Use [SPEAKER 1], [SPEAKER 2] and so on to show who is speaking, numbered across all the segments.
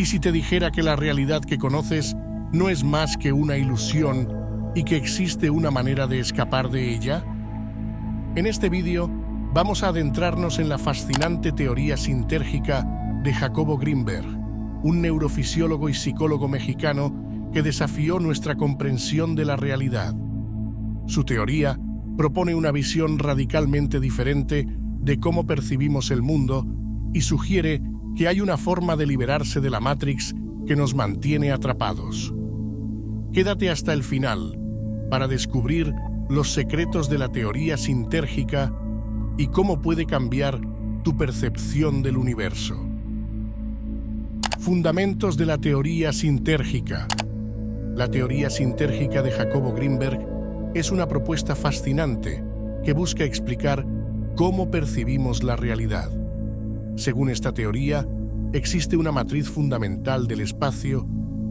[SPEAKER 1] si te dijera que la realidad que conoces no es más que una ilusión y que existe una manera de escapar de ella? En este vídeo vamos a adentrarnos en la fascinante teoría sintérgica de Jacobo Grinberg, un neurofisiólogo y psicólogo mexicano que desafió nuestra comprensión de la realidad. Su teoría propone una visión radicalmente diferente de cómo percibimos el mundo y sugiere que hay una forma de liberarse de la Matrix que nos mantiene atrapados. Quédate hasta el final para descubrir los secretos de la teoría sintérgica y cómo puede cambiar tu percepción del universo. Fundamentos de la teoría sintérgica. La teoría sintérgica de Jacobo Grinberg es una propuesta fascinante que busca explicar cómo percibimos la realidad. Según esta teoría, existe una matriz fundamental del espacio,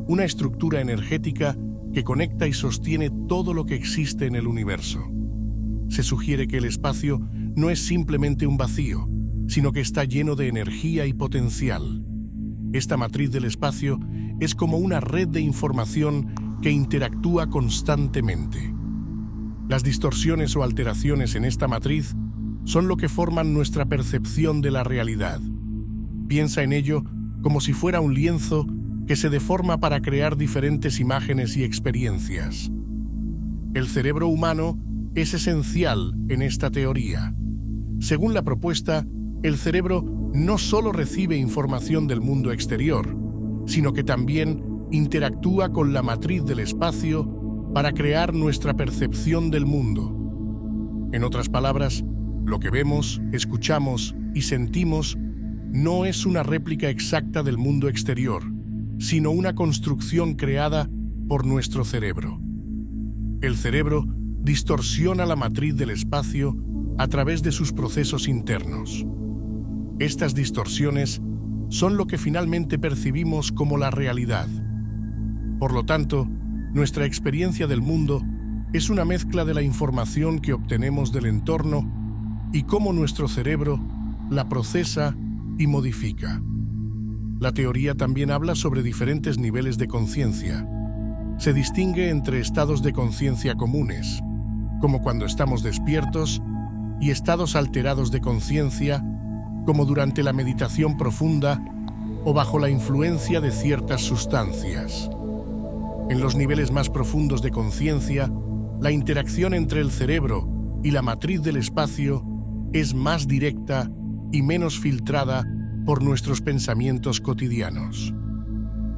[SPEAKER 1] una estructura energética que conecta y sostiene todo lo que existe en el universo. Se sugiere que el espacio no es simplemente un vacío, sino que está lleno de energía y potencial. Esta matriz del espacio es como una red de información que interactúa constantemente. Las distorsiones o alteraciones en esta matriz son lo que forman nuestra percepción de la realidad. Piensa en ello como si fuera un lienzo que se deforma para crear diferentes imágenes y experiencias. El cerebro humano es esencial en esta teoría. Según la propuesta, el cerebro no solo recibe información del mundo exterior, sino que también interactúa con la matriz del espacio para crear nuestra percepción del mundo. En otras palabras, lo que vemos, escuchamos y sentimos no es una réplica exacta del mundo exterior, sino una construcción creada por nuestro cerebro. El cerebro distorsiona la matriz del espacio a través de sus procesos internos. Estas distorsiones son lo que finalmente percibimos como la realidad. Por lo tanto, nuestra experiencia del mundo es una mezcla de la información que obtenemos del entorno y cómo nuestro cerebro la procesa y modifica. La teoría también habla sobre diferentes niveles de conciencia. Se distingue entre estados de conciencia comunes, como cuando estamos despiertos, y estados alterados de conciencia, como durante la meditación profunda o bajo la influencia de ciertas sustancias. En los niveles más profundos de conciencia, la interacción entre el cerebro y la matriz del espacio es más directa y menos filtrada por nuestros pensamientos cotidianos.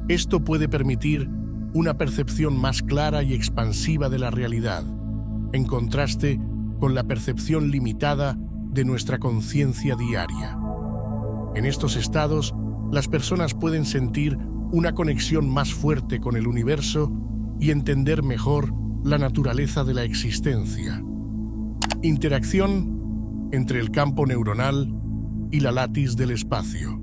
[SPEAKER 1] Esto puede permitir una percepción más clara y expansiva de la realidad, en contraste con la percepción limitada de nuestra conciencia diaria. En estos estados, las personas pueden sentir una conexión más fuerte con el universo y entender mejor la naturaleza de la existencia. Interacción entre el campo neuronal y la latiz del espacio.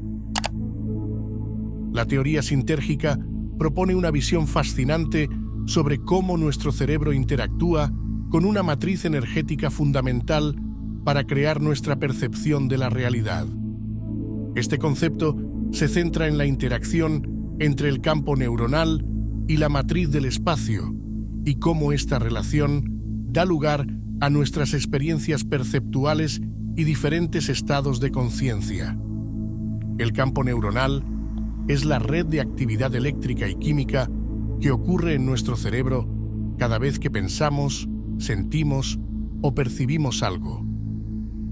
[SPEAKER 1] La teoría sintérgica propone una visión fascinante sobre cómo nuestro cerebro interactúa con una matriz energética fundamental para crear nuestra percepción de la realidad. Este concepto se centra en la interacción entre el campo neuronal y la matriz del espacio y cómo esta relación da lugar a nuestras experiencias perceptuales y diferentes estados de conciencia. El campo neuronal es la red de actividad eléctrica y química que ocurre en nuestro cerebro cada vez que pensamos, sentimos o percibimos algo.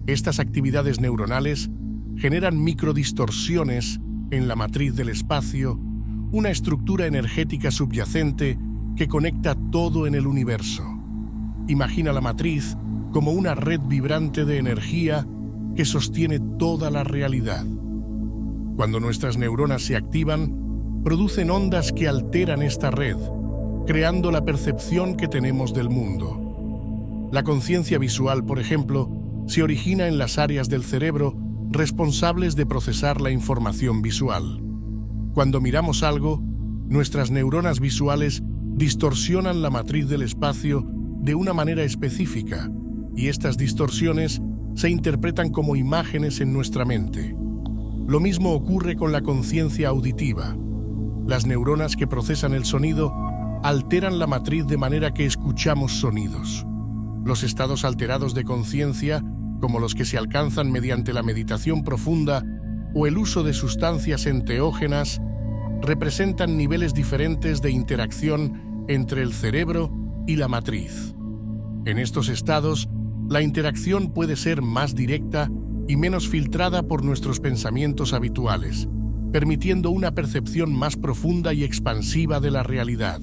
[SPEAKER 1] Estas actividades neuronales generan microdistorsiones en la matriz del espacio, una estructura energética subyacente que conecta todo en el universo. Imagina la matriz como una red vibrante de energía que sostiene toda la realidad. Cuando nuestras neuronas se activan, producen ondas que alteran esta red, creando la percepción que tenemos del mundo. La conciencia visual, por ejemplo, se origina en las áreas del cerebro responsables de procesar la información visual. Cuando miramos algo, nuestras neuronas visuales distorsionan la matriz del espacio de una manera específica, y estas distorsiones se interpretan como imágenes en nuestra mente. Lo mismo ocurre con la conciencia auditiva. Las neuronas que procesan el sonido alteran la matriz de manera que escuchamos sonidos. Los estados alterados de conciencia, como los que se alcanzan mediante la meditación profunda o el uso de sustancias enteógenas, representan niveles diferentes de interacción entre el cerebro y la matriz. En estos estados, la interacción puede ser más directa y menos filtrada por nuestros pensamientos habituales, permitiendo una percepción más profunda y expansiva de la realidad.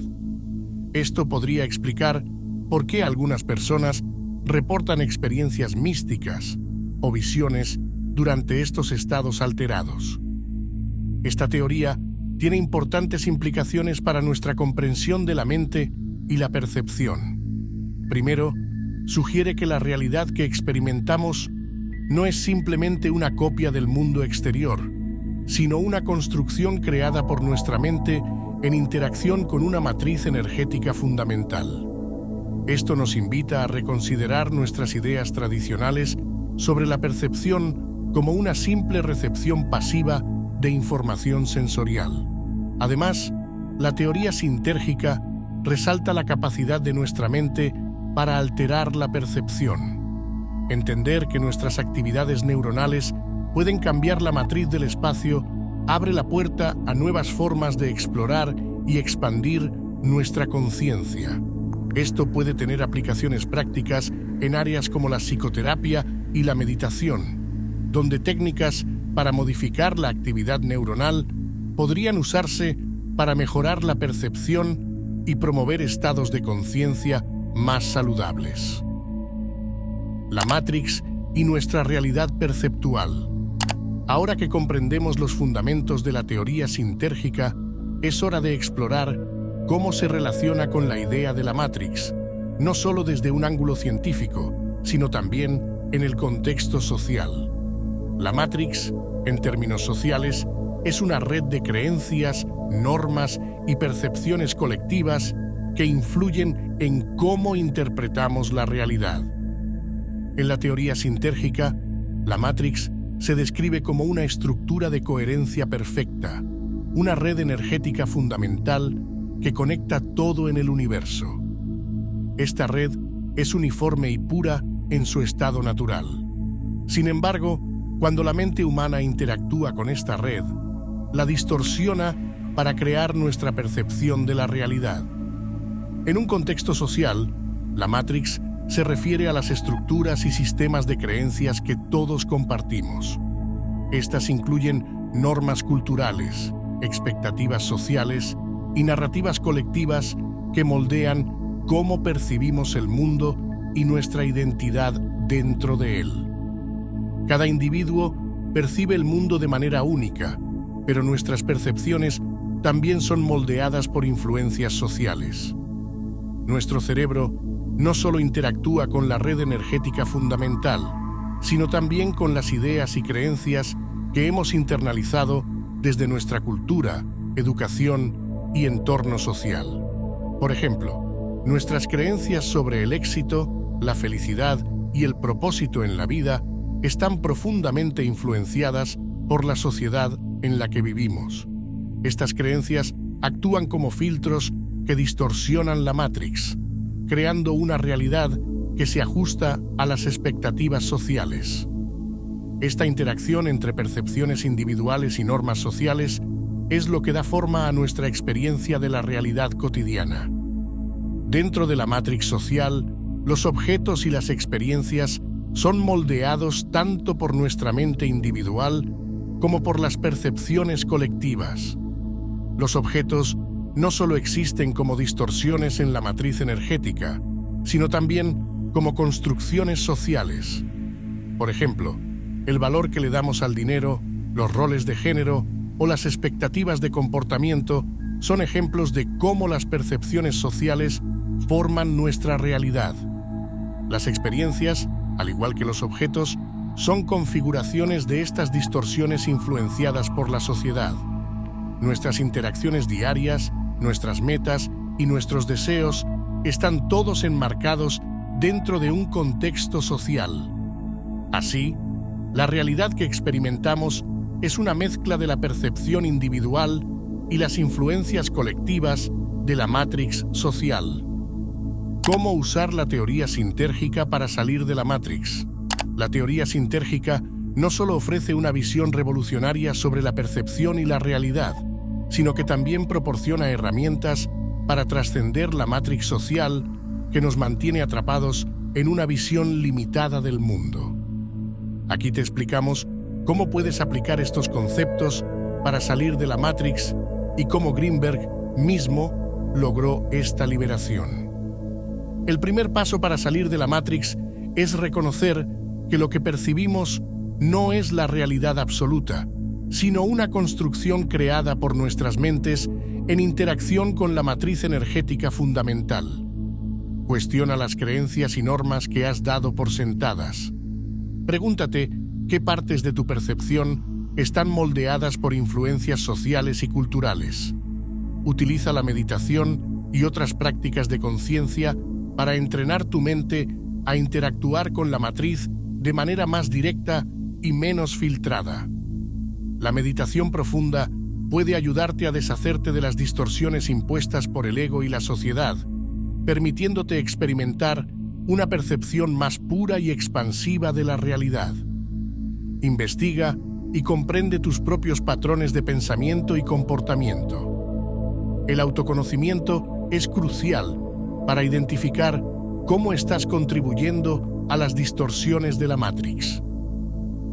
[SPEAKER 1] Esto podría explicar por qué algunas personas reportan experiencias místicas o visiones durante estos estados alterados. Esta teoría tiene importantes implicaciones para nuestra comprensión de la mente y la percepción. Primero, sugiere que la realidad que experimentamos no es simplemente una copia del mundo exterior, sino una construcción creada por nuestra mente en interacción con una matriz energética fundamental. Esto nos invita a reconsiderar nuestras ideas tradicionales sobre la percepción como una simple recepción pasiva de información sensorial. Además, la teoría sintérgica resalta la capacidad de nuestra mente para alterar la percepción. Entender que nuestras actividades neuronales pueden cambiar la matriz del espacio abre la puerta a nuevas formas de explorar y expandir nuestra conciencia. Esto puede tener aplicaciones prácticas en áreas como la psicoterapia y la meditación, donde técnicas para modificar la actividad neuronal podrían usarse para mejorar la percepción y promover estados de conciencia más saludables. La Matrix y nuestra realidad perceptual. Ahora que comprendemos los fundamentos de la teoría sintérgica, es hora de explorar cómo se relaciona con la idea de la Matrix, no solo desde un ángulo científico, sino también en el contexto social. La Matrix, en términos sociales, es una red de creencias, normas y percepciones colectivas que influyen en cómo interpretamos la realidad. En la teoría sintérgica, la Matrix se describe como una estructura de coherencia perfecta, una red energética fundamental que conecta todo en el universo. Esta red es uniforme y pura en su estado natural. Sin embargo, cuando la mente humana interactúa con esta red, la distorsiona para crear nuestra percepción de la realidad. En un contexto social, la Matrix se refiere a las estructuras y sistemas de creencias que todos compartimos. Estas incluyen normas culturales, expectativas sociales y narrativas colectivas que moldean cómo percibimos el mundo y nuestra identidad dentro de él. Cada individuo percibe el mundo de manera única, pero nuestras percepciones también son moldeadas por influencias sociales. Nuestro cerebro no solo interactúa con la red energética fundamental, sino también con las ideas y creencias que hemos internalizado desde nuestra cultura, educación y entorno social. Por ejemplo, nuestras creencias sobre el éxito, la felicidad y el propósito en la vida están profundamente influenciadas por la sociedad en la que vivimos. Estas creencias actúan como filtros que distorsionan la Matrix, creando una realidad que se ajusta a las expectativas sociales. Esta interacción entre percepciones individuales y normas sociales es lo que da forma a nuestra experiencia de la realidad cotidiana. Dentro de la Matrix social, los objetos y las experiencias son moldeados tanto por nuestra mente individual como por las percepciones colectivas. Los objetos no solo existen como distorsiones en la matriz energética, sino también como construcciones sociales. Por ejemplo, el valor que le damos al dinero, los roles de género o las expectativas de comportamiento son ejemplos de cómo las percepciones sociales forman nuestra realidad. Las experiencias, al igual que los objetos, son configuraciones de estas distorsiones influenciadas por la sociedad. Nuestras interacciones diarias, nuestras metas y nuestros deseos están todos enmarcados dentro de un contexto social. Así, la realidad que experimentamos es una mezcla de la percepción individual y las influencias colectivas de la Matrix social. ¿Cómo usar la teoría sintérgica para salir de la Matrix? La teoría sintérgica no solo ofrece una visión revolucionaria sobre la percepción y la realidad, sino que también proporciona herramientas para trascender la Matrix social que nos mantiene atrapados en una visión limitada del mundo. Aquí te explicamos cómo puedes aplicar estos conceptos para salir de la Matrix y cómo Greenberg mismo logró esta liberación. El primer paso para salir de la Matrix es reconocer que lo que percibimos no es la realidad absoluta, sino una construcción creada por nuestras mentes en interacción con la matriz energética fundamental. Cuestiona las creencias y normas que has dado por sentadas. Pregúntate qué partes de tu percepción están moldeadas por influencias sociales y culturales. Utiliza la meditación y otras prácticas de conciencia para entrenar tu mente a interactuar con la matriz de manera más directa y menos filtrada. La meditación profunda puede ayudarte a deshacerte de las distorsiones impuestas por el ego y la sociedad, permitiéndote experimentar una percepción más pura y expansiva de la realidad. Investiga y comprende tus propios patrones de pensamiento y comportamiento. El autoconocimiento es crucial para identificar cómo estás contribuyendo a las distorsiones de la Matrix.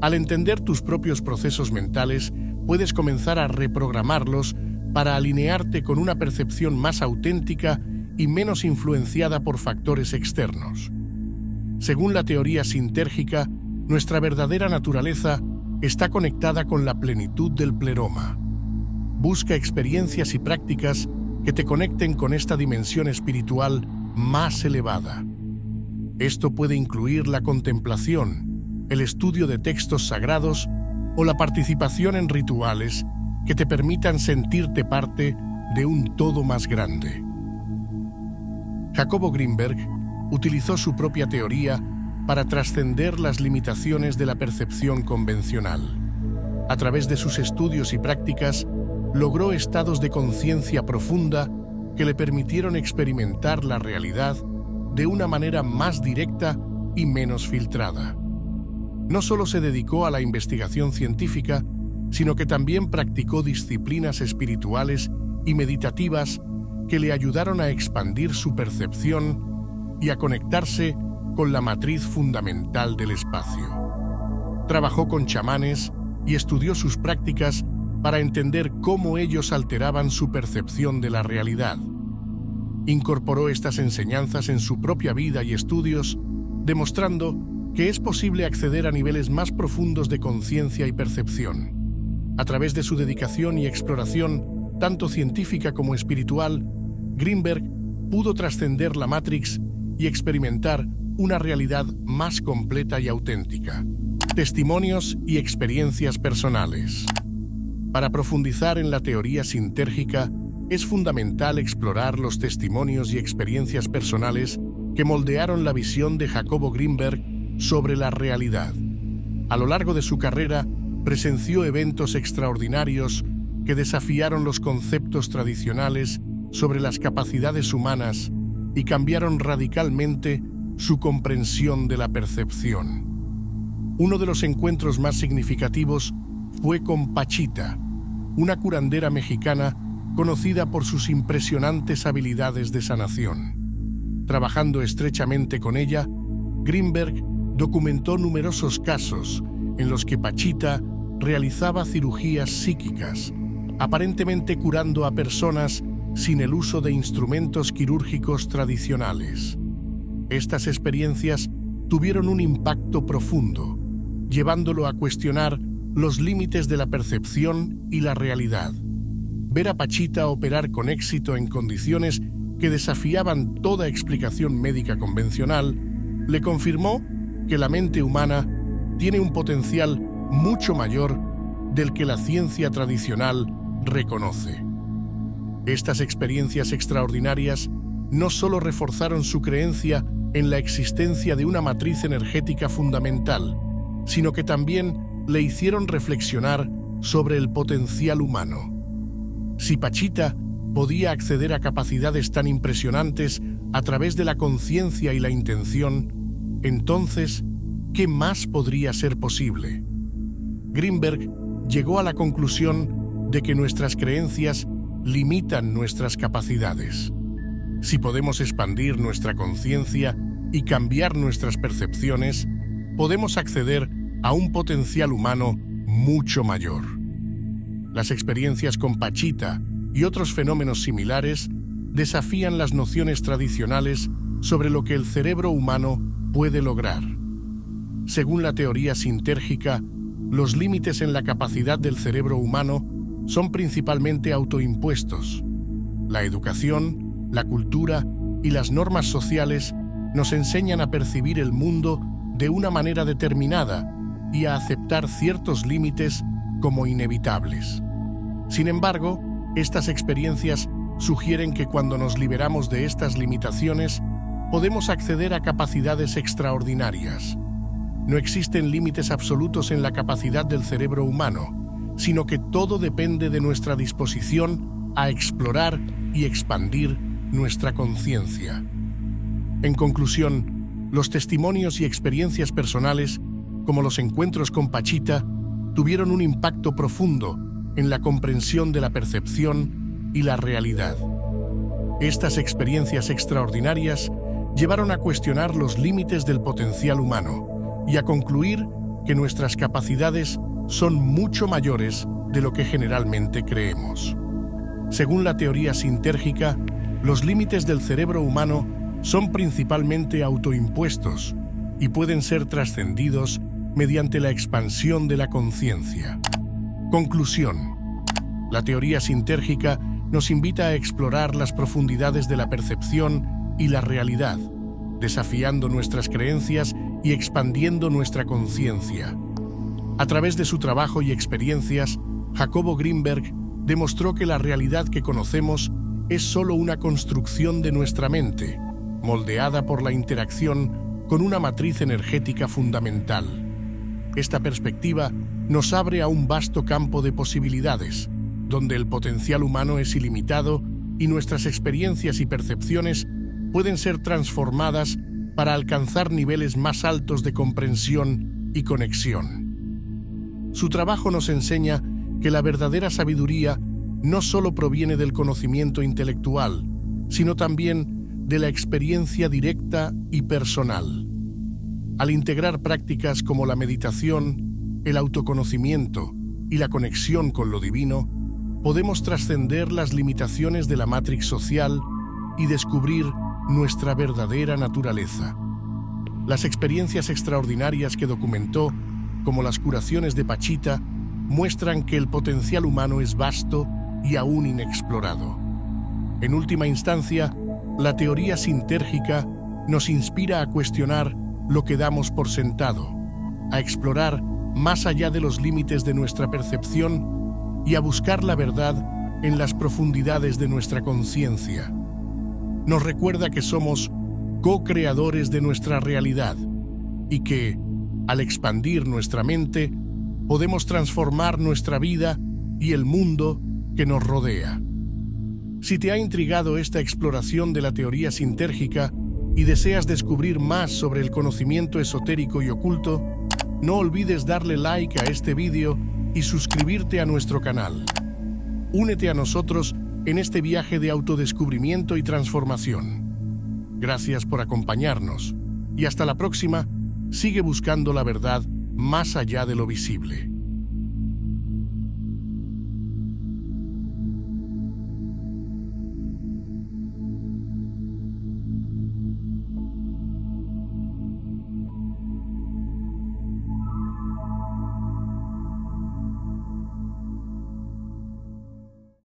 [SPEAKER 1] Al entender tus propios procesos mentales, puedes comenzar a reprogramarlos para alinearte con una percepción más auténtica y menos influenciada por factores externos. Según la teoría sintérgica, nuestra verdadera naturaleza está conectada con la plenitud del pleroma. Busca experiencias y prácticas que te conecten con esta dimensión espiritual más elevada. Esto puede incluir la contemplación, el estudio de textos sagrados o la participación en rituales que te permitan sentirte parte de un todo más grande. Jacobo Greenberg utilizó su propia teoría para trascender las limitaciones de la percepción convencional. A través de sus estudios y prácticas, logró estados de conciencia profunda que le permitieron experimentar la realidad de una manera más directa y menos filtrada. No solo se dedicó a la investigación científica, sino que también practicó disciplinas espirituales y meditativas que le ayudaron a expandir su percepción y a conectarse con la matriz fundamental del espacio. Trabajó con chamanes y estudió sus prácticas para entender cómo ellos alteraban su percepción de la realidad. Incorporó estas enseñanzas en su propia vida y estudios, demostrando que es posible acceder a niveles más profundos de conciencia y percepción. A través de su dedicación y exploración, tanto científica como espiritual, Greenberg pudo trascender la Matrix y experimentar una realidad más completa y auténtica. Testimonios y experiencias personales. Para profundizar en la teoría sintérgica, es fundamental explorar los testimonios y experiencias personales que moldearon la visión de Jacobo Greenberg sobre la realidad. A lo largo de su carrera, presenció eventos extraordinarios que desafiaron los conceptos tradicionales sobre las capacidades humanas y cambiaron radicalmente su comprensión de la percepción. Uno de los encuentros más significativos fue con Pachita, una curandera mexicana conocida por sus impresionantes habilidades de sanación. Trabajando estrechamente con ella, Greenberg documentó numerosos casos en los que Pachita realizaba cirugías psíquicas, aparentemente curando a personas sin el uso de instrumentos quirúrgicos tradicionales. Estas experiencias tuvieron un impacto profundo, llevándolo a cuestionar los límites de la percepción y la realidad. Ver a Pachita operar con éxito en condiciones que desafiaban toda explicación médica convencional le confirmó que la mente humana tiene un potencial mucho mayor del que la ciencia tradicional reconoce. Estas experiencias extraordinarias no solo reforzaron su creencia en la existencia de una matriz energética fundamental, sino que también le hicieron reflexionar sobre el potencial humano. Si Pachita podía acceder a capacidades tan impresionantes a través de la conciencia y la intención, entonces, ¿qué más podría ser posible? Grinberg llegó a la conclusión de que nuestras creencias limitan nuestras capacidades. Si podemos expandir nuestra conciencia y cambiar nuestras percepciones, podemos acceder a un potencial humano mucho mayor. Las experiencias con Pachita y otros fenómenos similares desafían las nociones tradicionales sobre lo que el cerebro humano puede lograr. Según la teoría sintérgica, los límites en la capacidad del cerebro humano son principalmente autoimpuestos. La educación, la cultura y las normas sociales nos enseñan a percibir el mundo de una manera determinada y a aceptar ciertos límites como inevitables. Sin embargo, estas experiencias sugieren que cuando nos liberamos de estas limitaciones, podemos acceder a capacidades extraordinarias. No existen límites absolutos en la capacidad del cerebro humano, sino que todo depende de nuestra disposición a explorar y expandir nuestra conciencia. En conclusión, los testimonios y experiencias personales, como los encuentros con Pachita, tuvieron un impacto profundo en la comprensión de la percepción y la realidad. Estas experiencias extraordinarias llevaron a cuestionar los límites del potencial humano y a concluir que nuestras capacidades son mucho mayores de lo que generalmente creemos. Según la teoría sintérgica, los límites del cerebro humano son principalmente autoimpuestos y pueden ser trascendidos mediante la expansión de la conciencia. Conclusión. La teoría sintérgica nos invita a explorar las profundidades de la percepción y la realidad, desafiando nuestras creencias y expandiendo nuestra conciencia. A través de su trabajo y experiencias, Jacobo Grinberg demostró que la realidad que conocemos es solo una construcción de nuestra mente, moldeada por la interacción con una matriz energética fundamental. Esta perspectiva nos abre a un vasto campo de posibilidades, donde el potencial humano es ilimitado y nuestras experiencias y percepciones pueden ser transformadas para alcanzar niveles más altos de comprensión y conexión. Su trabajo nos enseña que la verdadera sabiduría no solo proviene del conocimiento intelectual, sino también de la experiencia directa y personal. Al integrar prácticas como la meditación, el autoconocimiento y la conexión con lo divino, podemos trascender las limitaciones de la matrix social y descubrir nuestra verdadera naturaleza. Las experiencias extraordinarias que documentó, como las curaciones de Pachita, muestran que el potencial humano es vasto y aún inexplorado. En última instancia, la teoría sintérgica nos inspira a cuestionar lo que damos por sentado, a explorar más allá de los límites de nuestra percepción y a buscar la verdad en las profundidades de nuestra conciencia. Nos recuerda que somos co-creadores de nuestra realidad y que, al expandir nuestra mente, podemos transformar nuestra vida y el mundo que nos rodea. Si te ha intrigado esta exploración de la teoría sintérgica y deseas descubrir más sobre el conocimiento esotérico y oculto, no olvides darle like a este vídeo y suscribirte a nuestro canal. Únete a nosotros en este viaje de autodescubrimiento y transformación. Gracias por acompañarnos y hasta la próxima. Sigue buscando la verdad más allá de lo visible.